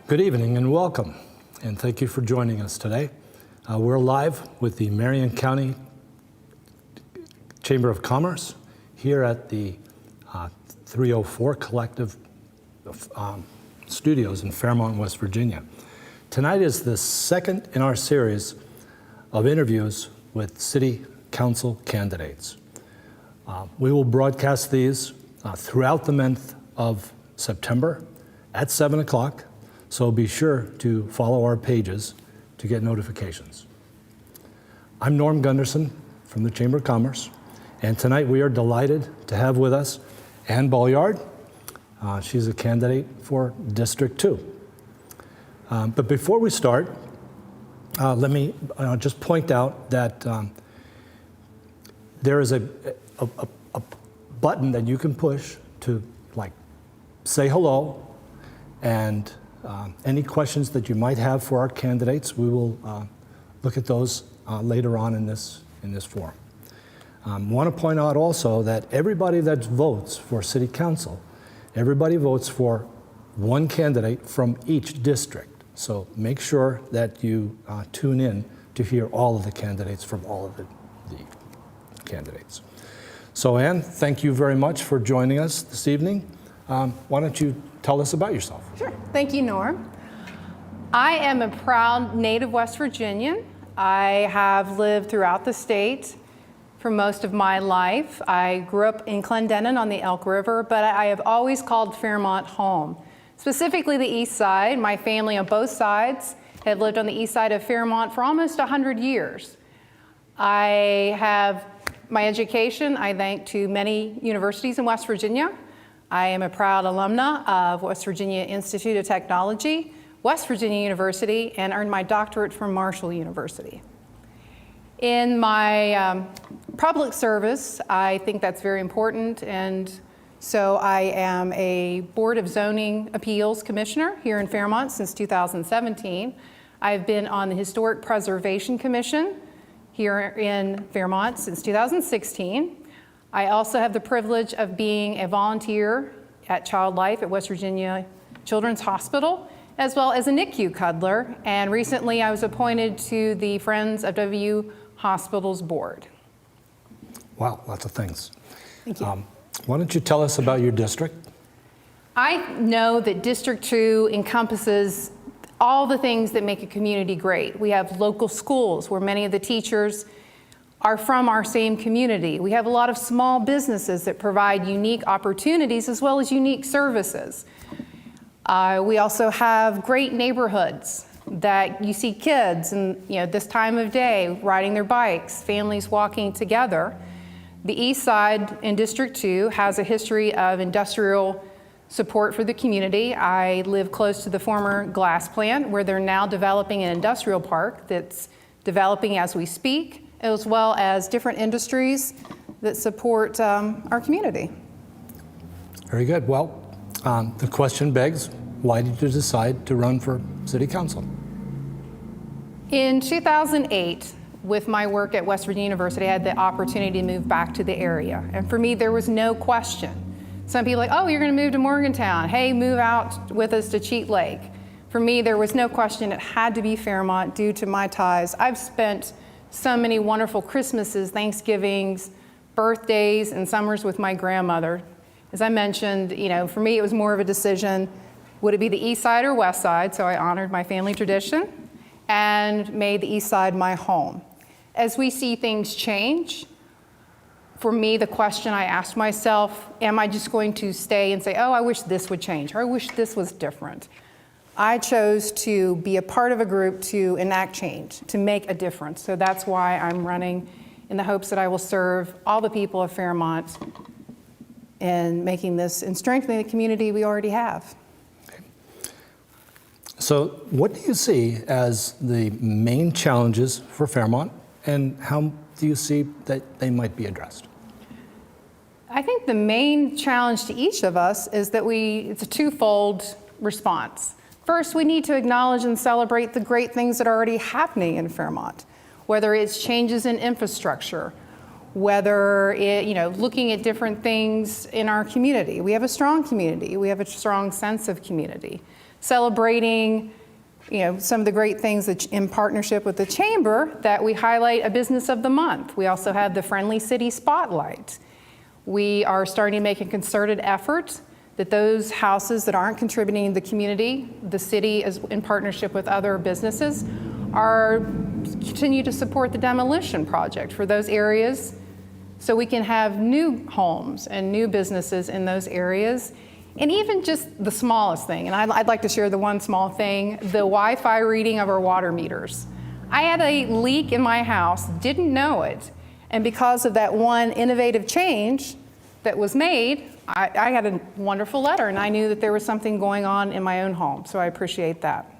Good evening and welcome, and thank you for joining us today. We're live with the Marion County Chamber of Commerce here at the 304 Collective Studios in Fairmont, West Virginia. Tonight is the second in our series of interviews with city council candidates. We will broadcast these throughout the month of September at 7 o'clock. So be sure to follow our pages to get notifications. I'm Norm Gunderson from the Chamber of Commerce, and tonight we are delighted to have with us Ann Bolyard. She's a candidate for District 2. But before we start, let me just point out that there is a button that you can push to say hello, and any questions that you might have for our candidates, we will look at those later on in this forum. I want to point out also that everybody that votes for City Council, everybody votes for one candidate from each district. So make sure that you tune in to hear all of the candidates from all of the candidates. So Ann, thank you very much for joining us this evening. Why don't you tell us about yourself? Sure. Thank you, Norm. I am a proud native West Virginian. I have lived throughout the state for most of my life. I grew up in Clendenin on the Elk River, but I have always called Fairmont home, specifically the east side. My family on both sides have lived on the east side of Fairmont for almost 100 years. I have my education, I thank to many universities in West Virginia. I am a proud alumna of West Virginia Institute of Technology, West Virginia University, and earned my doctorate from Marshall University. In my public service, I think that's very important, and so I am a Board of Zoning Appeals Commissioner here in Fairmont since 2017. I've been on the Historic Preservation Commission here in Fairmont since 2016. I also have the privilege of being a volunteer at Child Life at West Virginia Children's Hospital, as well as a NICU cuddler, and recently I was appointed to the Friends of WVU Hospitals Board. Wow, lots of things. Thank you. Why don't you tell us about your district? I know that District 2 encompasses all the things that make a community great. We have local schools where many of the teachers are from our same community. We have a lot of small businesses that provide unique opportunities as well as unique services. We also have great neighborhoods that you see kids and this time of day riding their bikes, families walking together. The east side in District 2 has a history of industrial support for the community. I live close to the former glass plant where they're now developing an industrial park that's developing as we speak, as well as different industries that support our community. Very good. Well, the question begs, why did you decide to run for City Council? In 2008, with my work at West Virginia University, I had the opportunity to move back to the area. And for me, there was no question. Some people are like, oh, you're going to move to Morgantown. Hey, move out with us to Cheat Lake. For me, there was no question. It had to be Fairmont due to my ties. I've spent so many wonderful Christmases, Thanksgivings, birthdays, and summers with my grandmother. As I mentioned, for me it was more of a decision, would it be the east side or west side? So I honored my family tradition and made the east side my home. As we see things change, for me the question I asked myself, am I just going to stay and say, oh, I wish this would change, or I wish this was different? I chose to be a part of a group to enact change, to make a difference. So that's why I'm running in the hopes that I will serve all the people of Fairmont in making this and strengthening the community we already have. Okay. So what do you see as the main challenges for Fairmont, and how do you see that they might be addressed? I think the main challenge to each of us is that it's a twofold response. First, we need to acknowledge and celebrate the great things that are already happening in Fairmont, whether it's changes in infrastructure, whether looking at different things in our community. We have a strong community. We have a strong sense of community. celebrating some of the great things that in partnership with the Chamber that we highlight a Business of the Month. We also have the Friendly City Spotlight. We are starting to make a concerted effort that those houses that aren't contributing to the community, the city is in partnership with other businesses, continue to support the demolition project for those areas so we can have new homes and new businesses in those areas. And even just the smallest thing, and I'd like to share the one small thing, the Wi-Fi reading of our water meters. I had a leak in my house, didn't know it, and because of that one innovative change that was made, I had a wonderful letter, and I knew that there was something going on in my own home, so I appreciate that.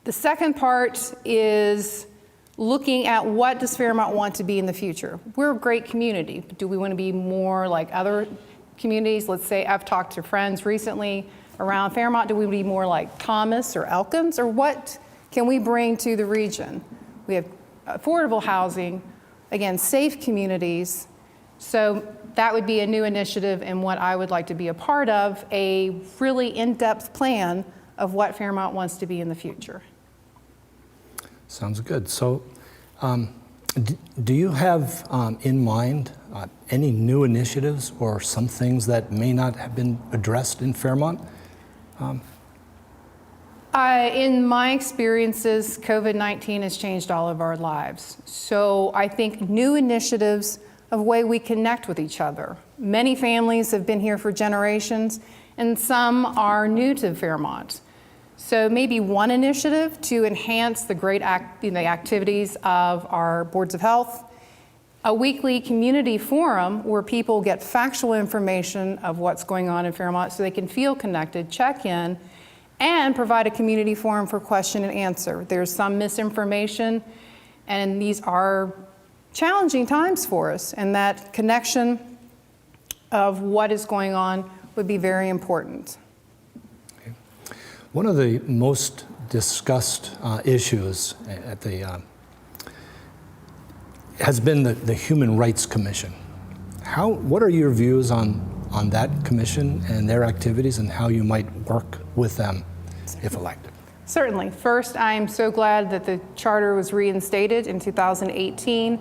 The second part is looking at what does Fairmont want to be in the future. We're a great community. Do we want to be more like other communities? Let's say I've talked to friends recently around Fairmont. Do we be more like Thomas or Elkins? Or what can we bring to the region? We have affordable housing, again, safe communities. So that would be a new initiative and what I would like to be a part of, a really in-depth plan of what Fairmont wants to be in the future. Sounds good. So do you have in mind any new initiatives or some things that may not have been addressed in Fairmont? In my experiences, COVID-19 has changed all of our lives. So I think new initiatives of way we connect with each other. Many families have been here for generations, and some are new to Fairmont. So maybe one initiative to enhance the great activities of our boards of health, a weekly community forum where people get factual information of what's going on in Fairmont so they can feel connected, check in, and provide a community forum for question and answer. There's some misinformation, and these are challenging times for us, and that connection of what is going on would be very important. Okay. One of the most discussed issues at the has been the Human Rights Commission. What are your views on that commission and their activities and how you might work with them if elected? Certainly. First, I'm so glad that the charter was reinstated in 2018.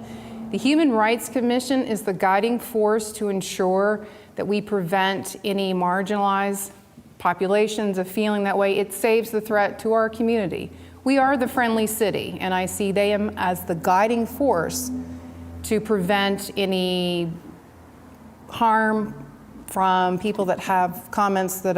The Human Rights Commission is the guiding force to ensure that we prevent any marginalized populations of feeling that way. It saves the threat to our community. We are the friendly city, and I see them as the guiding force to prevent any harm from people that have comments that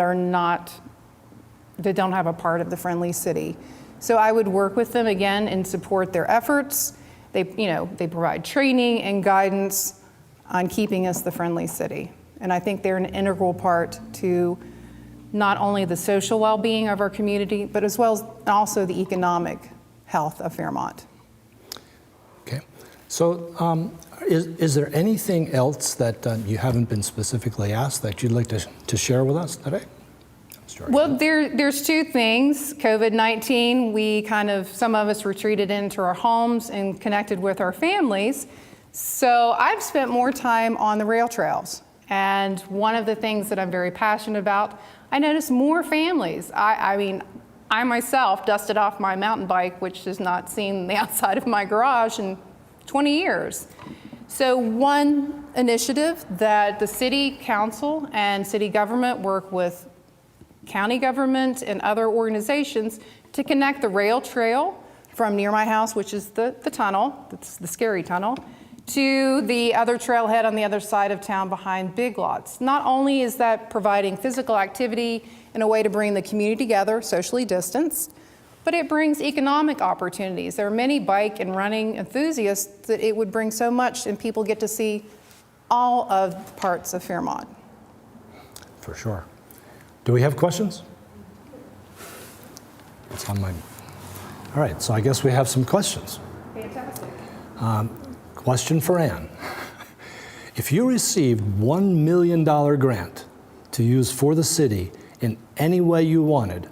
don't have a part of the friendly city. So I would work with them again and support their efforts. They provide training and guidance on keeping us the friendly city. And I think they're an integral part to not only the social well-being of our community, but as well as also the economic health of Fairmont. Okay. So is there anything else that you haven't been specifically asked that you'd like to share with us today? Well, there's two things. COVID-19, some of us retreated into our homes and connected with our families. So I've spent more time on the rail trails. And one of the things that I'm very passionate about, I noticed more families. I myself dusted off my mountain bike, which has not seen the outside of my garage in 20 years. So one initiative that the city council and city government work with county government and other organizations to connect the rail trail from near my house, which is the tunnel, that's the scary tunnel, to the other trailhead on the other side of town behind Big Lots. Not only is that providing physical activity and a way to bring the community together, socially distanced, but it brings economic opportunities. There are many bike and running enthusiasts that it would bring so much, and people get to see all of parts of Fairmont. For sure. Do we have questions? It's on my... All right, so I guess we have some questions. Fantastic. Question for Ann. If you received $1 million grant to use for the city in any way you wanted,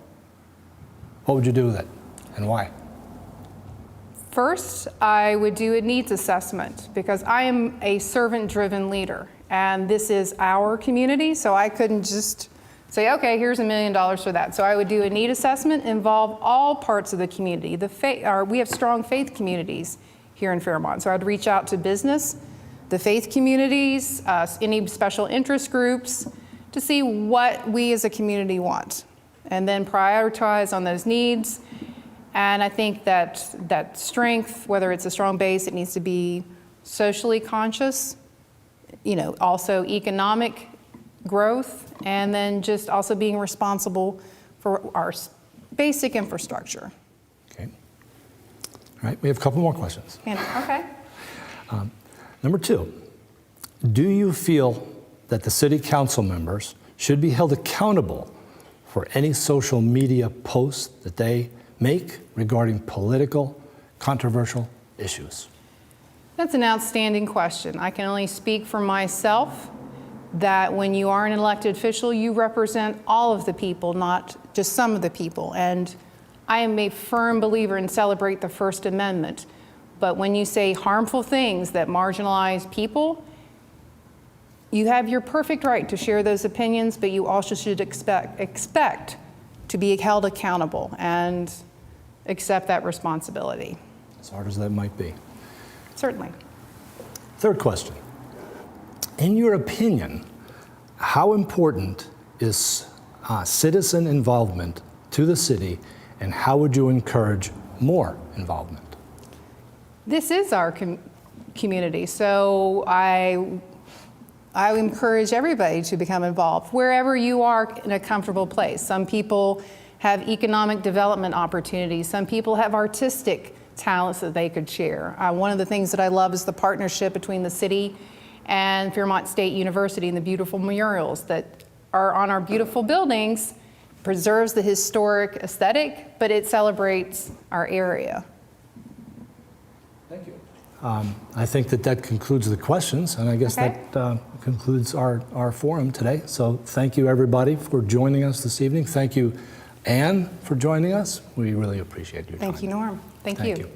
what would you do with it and why? First, I would do a needs assessment because I am a servant-driven leader, and this is our community, so I couldn't just say, okay, here's $1 million for that. So I would do a need assessment, involve all parts of the community. We have strong faith communities here in Fairmont. So I'd reach out to business, the faith communities, any special interest groups, to see what we as a community want, and then prioritize on those needs. And I think that strength, whether it's a strong base, it needs to be socially conscious, also economic growth, and then just also being responsible for our basic infrastructure. Okay. All right, we have a couple more questions. Okay. Number 2, do you feel that the city council members should be held accountable for any social media posts that they make regarding political, controversial issues? That's an outstanding question. I can only speak for myself that when you are an elected official, you represent all of the people, not just some of the people. And I am a firm believer in celebrate the First Amendment. But when you say harmful things that marginalize people, you have your perfect right to share those opinions, but you also should expect to be held accountable and accept that responsibility. As hard as that might be. Certainly. Third question. In your opinion, how important is citizen involvement to the city, and how would you encourage more involvement? This is our community, so I encourage everybody to become involved wherever you are in a comfortable place. Some people have economic development opportunities. Some people have artistic talents that they could share. One of the things that I love is the partnership between the city and Fairmont State University and the beautiful murals that are on our beautiful buildings. Preserves the historic aesthetic, but it celebrates our area. Thank you. I think that concludes the questions, and I guess that concludes our forum today. So thank you, everybody, for joining us this evening. Thank you, Anne, for joining us. We really appreciate your time. Thank you, Norm. Thank you.